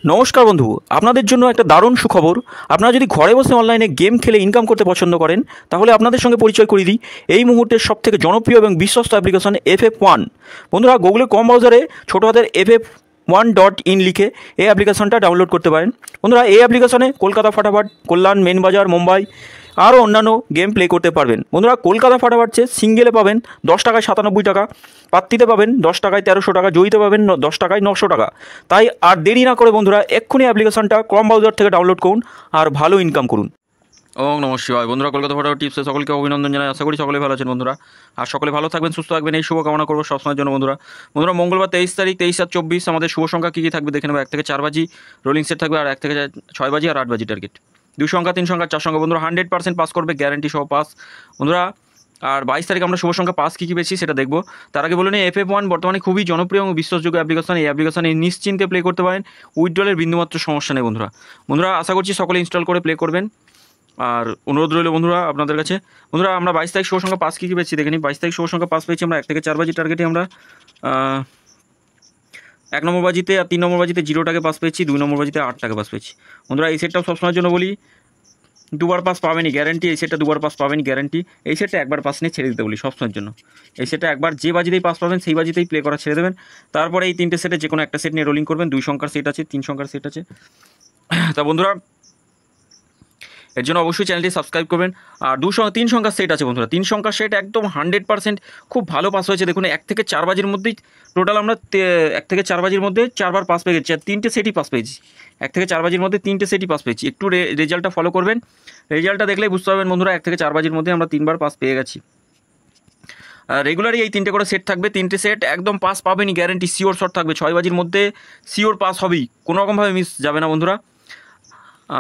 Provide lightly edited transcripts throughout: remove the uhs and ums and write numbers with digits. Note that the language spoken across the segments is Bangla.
নমস্কার বন্ধু, আপনাদের জন্য একটা দারুণ সুখবর। আপনারা যদি ঘরে বসে অনলাইনে গেম খেলে ইনকাম করতে পছন্দ করেন, তাহলে আপনাদের সঙ্গে পরিচয় করিয়ে দিই এই মুহূর্তের সবথেকে জনপ্রিয় এবং বিশ্বস্ত অ্যাপ্লিকেশন FF1। বন্ধুরা, গুগলের কম ব্রাউজারে ছোটো হাতের FF1.in লিখে এই অ্যাপ্লিকেশনটা ডাউনলোড করতে পারেন। বন্ধুরা, এই অ্যাপ্লিকেশনে কলকাতা ফাটাফাট, কল্যাণ, মেন বাজার, মুম্বাই আরও অন্যান্য গেম প্লে করতে পারবেন। বন্ধুরা, কলকাতা ফাটাফাট সিঙ্গেলে পাবেন 10 টাকায় 97 টাকা, পাত্তিতে পাবেন 10 টাকায় 1300 টাকা, জয়ীতে পাবেন 10 টাকায় 900 টাকা। তাই আর দেরি না করে বন্ধুরা এক্ষুনি অ্যাপ্লিকেশনটা ক্রম ব্রাউজার থেকে ডাউনলোড করুন আর ভালো ইনকাম করুন। ওম নমঃ শিবায়। বন্ধুরা, কলকাতা ফাটাফাট টিপসে সকলকে অভিনন্দন জানাই। আশা করি সকলে ভালো আছেন বন্ধুরা, আর সকলে ভালো থাকবেন, সুস্থ থাকবেন, এই শুভ কামনা করবো সবসময়ের জন্য। বন্ধুরা মঙ্গলবার 23 তারিখ 23/7/24 আমাদের শুভ সংখ্যা কী কী থাকবে দেখে নেবো। 1 থেকে 4 বাজি রোলিং সেট থাকবে, আর 1 থেকে 6 বাজি আর 8 বাজি টার্গেট। 2 সংখ্যা, 3 সংখ্যা, 4 সংখ্যা বন্ধুরা 100% পাস করবে, গ্যারান্টি সহ পাস বন্ধুরা। আর 22 তারিখ আমরা শুভ সংখ্যা পাস কী কী পেয়েছি সেটা দেখবো। তার আগে বলে নিই, FF1 বর্তমানে খুবই জনপ্রিয় এবং বিশ্বাসযোগ্য অ্যাপ্লিকেশন। এই অ্যাপ্লিকেশনে নিশ্চিন্তে প্লে করতে পারেন, উইথড্রলের বিন্দুমাত্র সমস্যা নেই বন্ধুরা আশা করছি সকলে ইনস্টল করে প্লে করবেন। আর অনুরোধ রইল বন্ধুরা আপনাদের কাছে। বন্ধুরা, আমরা 22 তারিখ শুভ সংখ্যা পাস কী কী পেয়েছি দেখে নিই। 22 তারিখ শুভ সংখ্যা পাস পেয়েছি আমরা 1 থেকে 4 বাজি টার্গেটে। আমরা 1 নম্বর বাজিতে আর 3 নম্বর বাজিতে 0 টাকা পাস পেয়েছি, 2 নম্বর বাজিতে 8 টাকা পাস পেয়েছি। বন্ধুরা, এই সেটটাও সবসময়ের জন্য বলি, দুবার পাস পাবেনই গ্যারান্টি। এই সেটটা দুবার পাস পাবেন গ্যারান্টি। এই সেটটা একবার পাস নিয়ে ছেড়ে দিতে বলি সবসময়ের জন্য। এই সেটটা একবার যে বাজিতেই পাস পাবেন সেই বাজিতেই প্লে করা ছেড়ে দেবেন। তারপরে এই 3টে সেটে যে কোনো একটা সেট নিয়ে রোলিং করবেন। 2 সংখ্যার সেট আছে, 3 সংখ্যার সেট আছে। তা বন্ধুরা, এর জন্য অবশ্যই চ্যানেলটি সাবস্ক্রাইব করবেন। আর 3 সংখ্যার সেট আছে বন্ধুরা, 3 সংখ্যার সেট একদম 100% খুব ভালো পাস হয়েছে। দেখুন, 1 থেকে 4 বাজির মধ্যেই টোটাল আমরা 1 থেকে 4 বাজির মধ্যে 4বার পাস পেয়ে গেছি, আর 3টে সেটই পাস পেয়েছি। 1 থেকে 4 বাজির মধ্যে 3টে সেটই পাস পেয়েছি। একটু রেজাল্টটা ফলো করবেন, রেজাল্টটা দেখলেই বুঝতে পারবেন বন্ধুরা 1 থেকে 4 বাজির মধ্যে আমরা 3বার পাস পেয়ে গেছি। রেগুলারই এই 3টে করে সেট থাকবে, 3টে সেট একদম পাস পাবেনই গ্যারান্টি, শিওর শট থাকবে। 6 বাজির মধ্যে শিওর পাস হবেই, কোনোরকমভাবে মিস যাবে না বন্ধুরা।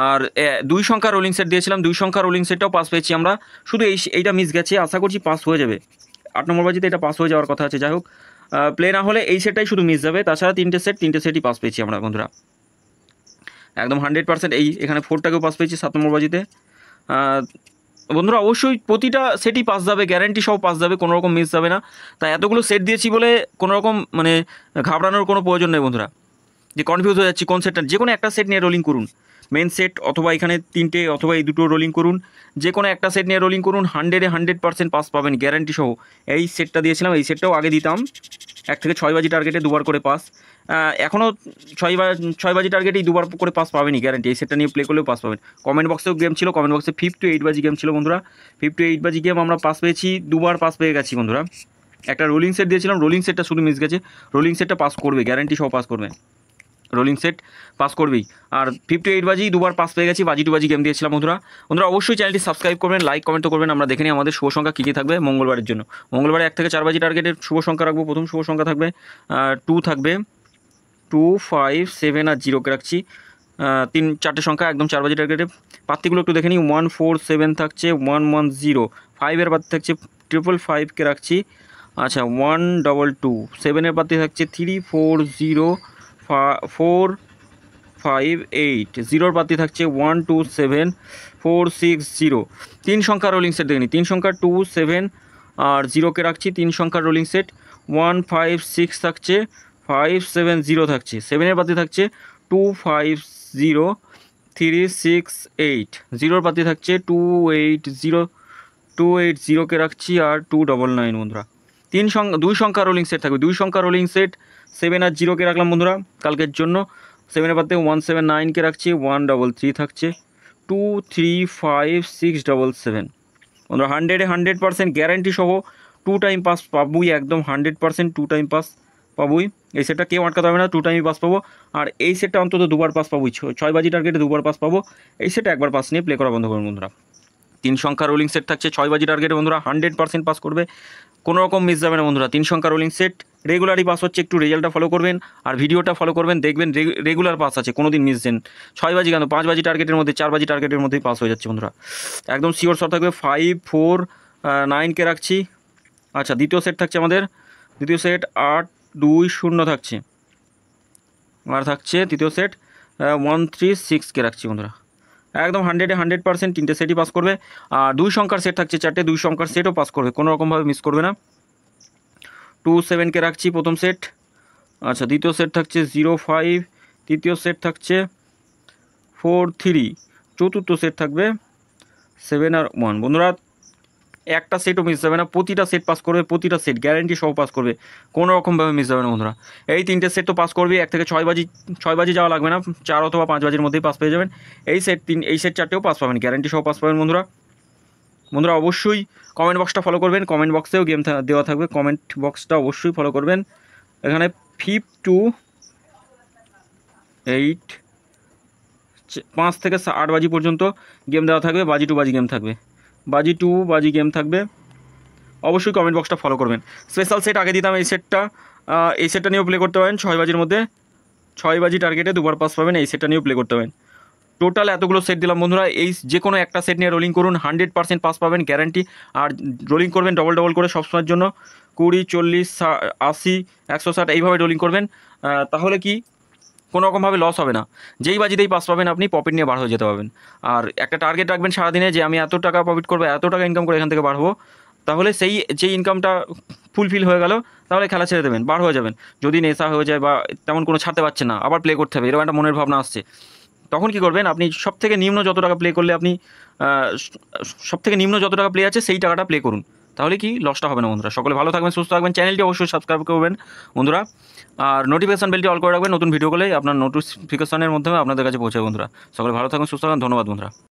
আর 2 সংখ্যা রোলিং সেট দিয়েছিলাম, 2 সংখ্যা রোলিং সেটটাও পাস পেয়েছি আমরা। শুধু এইটা মিস গেছে, আশা করছি পাস হয়ে যাবে। 8 নম্বর বাজিতে এটা পাস হয়ে যাওয়ার কথা আছে। যাই হোক, প্লে না হলে এই সেটটাই শুধু মিস যাবে, তাছাড়া 3টে সেটই পাস পেয়েছি আমরা বন্ধুরা একদম 100%। এখানে 4টাকেও পাস পেয়েছি 7 নম্বর বাজিতে। বন্ধুরা, অবশ্যই প্রতিটা সেটই পাস যাবে, গ্যারান্টি সহ পাস যাবে, কোনো রকম মিস যাবে না। তাই এতগুলো সেট দিয়েছি বলে কোনো রকম ঘাবড়ানোর কোনো প্রয়োজন নেই বন্ধুরা, যে কনফিউজ হয়ে যাচ্ছি কোন সেটটা। যে কোনো একটা সেট নিয়ে রোলিং করুন, মেন সেট অথবা এখানে 3টে অথবা এই 2টো রোলিং করুন, যে কোনো একটা সেট নিয়ে রোলিং করুন, 100% পাস পাবেন গ্যারান্টি সহ। এই সেটটা দিয়েছিলাম, এই সেটটাও আগে দিতাম 1 থেকে 6 বাজি টার্গেটে 2বার করে পাস। এখনও 6 বাজি টার্গেটেই 2বার করে পাস পাবেনই গ্যারান্টি। এই সেটটা নিয়ে প্লে করলেও পাস পাবেন। কমেন্ট বক্সেও গেম ছিল, কমেন্ট বক্সে 5 to 8 বাজি গেম ছিল বন্ধুরা। 5 to 8 বাজি গেম আমরা পাস পেয়েছি, 2বার পাস পেয়ে গেছি বন্ধুরা। একটা রোলিং সেট দিয়েছিলাম, রোলিং সেটটা শুধু মিস গেছে, রোলিং সেটটা পাস করবে গ্যারান্টি সহ পাস করবে, রোলিং সেট পাস করবেই। আর 5 to 8 বাজি 2বার পাস পেয়ে গেছি, বাজি 2 বাজি গেম দিয়েছিলাম বন্ধুরা। অবশ্যই চ্যানেলটি সাবস্ক্রাইব করবেন, লাইক কমেন্টও করবেন। আমরা দেখে নিই আমাদের শুভ সংখ্যা কী কী থাকবে মঙ্গলবারের জন্য। মঙ্গলবারে 1 থেকে 4 বাজি টার্গেটের শুভ সংখ্যা রাখবো। প্রথম শুভ সংখ্যা থাকবে 2 থাকবে, 2, 5, 7 আর 0কে রাখছি। 4টে সংখ্যা একদম 4 বাজি টার্গেটে। পাত্তিগুলো একটু দেখে নিই। 1, 4, 7 থাকছে, 1, 1, 0, 5-এর পাত্তি থাকছে 555কে রাখছি। আচ্ছা, 1, 2, 2, 7-এর পাত্তি থাকছে 3, 4, 0, 4, 5, 8, 0-র পাত্তি থাকছে 1, 2, 7, 4, 6, 0। 3 সংখ্যা রোলিং সেট দেখে নিই। 3 সংখ্যা 2, 7 আর 0কে রাখছি। 3 সংখ্যার রোলিং সেট 1, 5, 6 থাকছে, 5, 7, 0 থাকছে। 7-এর পাত্তি থাকছে 2, 5, 0, 3, 6, 8। 0-র পাত্তি থাকছে 2, 8, 0, 2, 8, 0কে রাখছি আর 2, 9, 9 বন্ধুরা। 2 সংখ্যা রোলিং সেট থাকবে। 2 সংখ্যা রোলিং সেট 7 আর 0কে রাখলাম বন্ধুরা কালকের জন্য। 7-এর পাত্তে 1, 7, 9কে রাখছি, 1, 3 থাকছে, 2, 3, 5, 6, 7 বন্ধুরা। 100% গ্যারান্টি সহ 2 টাইম পাস পাবই, একদম 100% 2 টাইম পাস পাবই। এই সেটটা কেউ আটকাতে হবে না, 2 টাইমই পাস পাবো। আর এই সেটটা অন্তত 2বার পাস পাবোই, 6 বাজি টার্গেটে 2বার পাস পাবো। এই সেটটা একবার পাস নিয়ে প্লে করা বন্ধ করবেন বন্ধুরা। 3 সংখ্যা রোলিং সেট থাকছে 6 বাজি টার্গেটে বন্ধুরা, 100% পাস করবে, কোনো রকম মিস যাবে না বন্ধুরা। 3 সংখ্যা রোলিং সেট রেগুলারই পাস হচ্ছে, একটু রেজাল্টটা ফলো করবেন আর ভিডিওটা ফলো করবেন, দেখবেন রেগুলার পাস আছে, কোনো দিন মিস দেন। 6 বাজি কেন, 5 বাজি টার্গেটের মধ্যে, 4 বাজি টার্গেটের মধ্যেই পাস হয়ে যাচ্ছে বন্ধুরা, একদম শিওর শট থাকবে। 5, 4, 9কে রাখছি। আচ্ছা, দ্বিতীয় সেট থাকছে আমাদের, দ্বিতীয় সেট 8, 2, 0 থাকছে, আর থাকছে তৃতীয় সেট 1, 3, 6কে রাখছি বন্ধুরা। একদম 100% 3টে সেটই পাস করবে। আর 2 সংখ্যার সেট থাকছে 4টে, 2 সংখ্যার সেটও পাস করবে, কোনো রকমভাবে মিস করবে না। 2, 7কে রাখছি প্রথম সেট। আচ্ছা, দ্বিতীয় সেট থাকছে 0, 5, তৃতীয় সেট থাকছে 4-3, চতুর্থ সেট থাকবে 7-1। বন্ধুরা একটা সেটও মিস যাবে না, প্রতিটা সেট পাস করবে, প্রতিটা সেট গ্যারেন্টি সহ পাস করবে, কোনো রকমভাবে মিস যাবে না বন্ধুরা। এই 3টে সেট তো পাস করবে, 1 থেকে 6 বাজি যাওয়া লাগবে না, 4 অথবা 5 বাজির মধ্যেই পাস পেয়ে যাবেন। এই সেট 4টেও পাস পাবেন, গ্যারেন্টি সহ পাস পাবেন বন্ধুরা। বন্ধুরা অবশ্যই কমেন্ট বক্সটা ফলো করবেন, কমেন্ট বক্সেও গেম দেওয়া থাকবে, কমেন্ট বক্সটা অবশ্যই ফলো করবেন। এখানে 5 to 8, 5 থেকে 8 বাজি পর্যন্ত গেম দেওয়া থাকবে, বাজি টু বাজি গেম থাকবে, বাজি টু বাজি গেম থাকবে। অবশ্যই কমেন্ট বক্সটা ফলো করবেন। স্পেশাল সেট আগে দিতাম, এই সেটটা নিয়েও প্লে করতে পারেন 6 বাজির মধ্যে, 6 বাজি টার্গেটে 2বার পাস পাবেন, এই সেটটা নিয়েও প্লে করতে পারেন। টোটাল এতগুলো সেট দিলাম বন্ধুরা, এই যে কোনো একটা সেট নিয়ে রোলিং করুন, 100% পাস পাবেন গ্যারান্টি। আর রোলিং করবেন ডবল ডবল করে সবসময়ের জন্য, 20, 40, 80, 160 এইভাবে রোলিং করবেন, তাহলে কি কোনো রকমভাবে লস হবে না। যেই বাজিতেই পাস পাবেন আপনি প্রফিট নিয়ে বার হয়ে যেতে পারবেন। আর একটা টার্গেট রাখবেন সারাদিনে, যে আমি এত টাকা প্রফিট করবো, এত টাকা ইনকাম করে এখান থেকে বার হবো, তাহলে যে ইনকামটা ফুলফিল হয়ে গেল, তাহলে খেলা ছেড়ে দেবেন, বার হয়ে যাবেন। যদি নেশা হয়ে যায় বা তেমন কোনো ছাড়তে পারছে না, আবার প্লে করতে হবে, এরকম একটা মনের ভাবনা আসছে, তখন কি করবেন, আপনি সবথেকে নিম্ন যত টাকা প্লে করলে আপনি সবথেকে নিম্ন যত টাকা প্লে আছে সেই টাকাটা প্লে করুন, তাহলে কি লসটা হবে না বন্ধুরা। সকলে ভালো থাকবেন, সুস্থ থাকবেন, চ্যানেলটি অবশ্যই সাবস্ক্রাইব করবেন বন্ধুরা, আর নোটিফিকেশন বেলটি অল করে রাখবেন, নতুন ভিডিও করলে আপনার নোটিফিকেশনের মাধ্যমে আপনাদের কাছে পৌঁছাবে বন্ধুরা। সকলে ভালো থাকুন, সুস্থ থাকুন, ধন্যবাদ বন্ধুরা।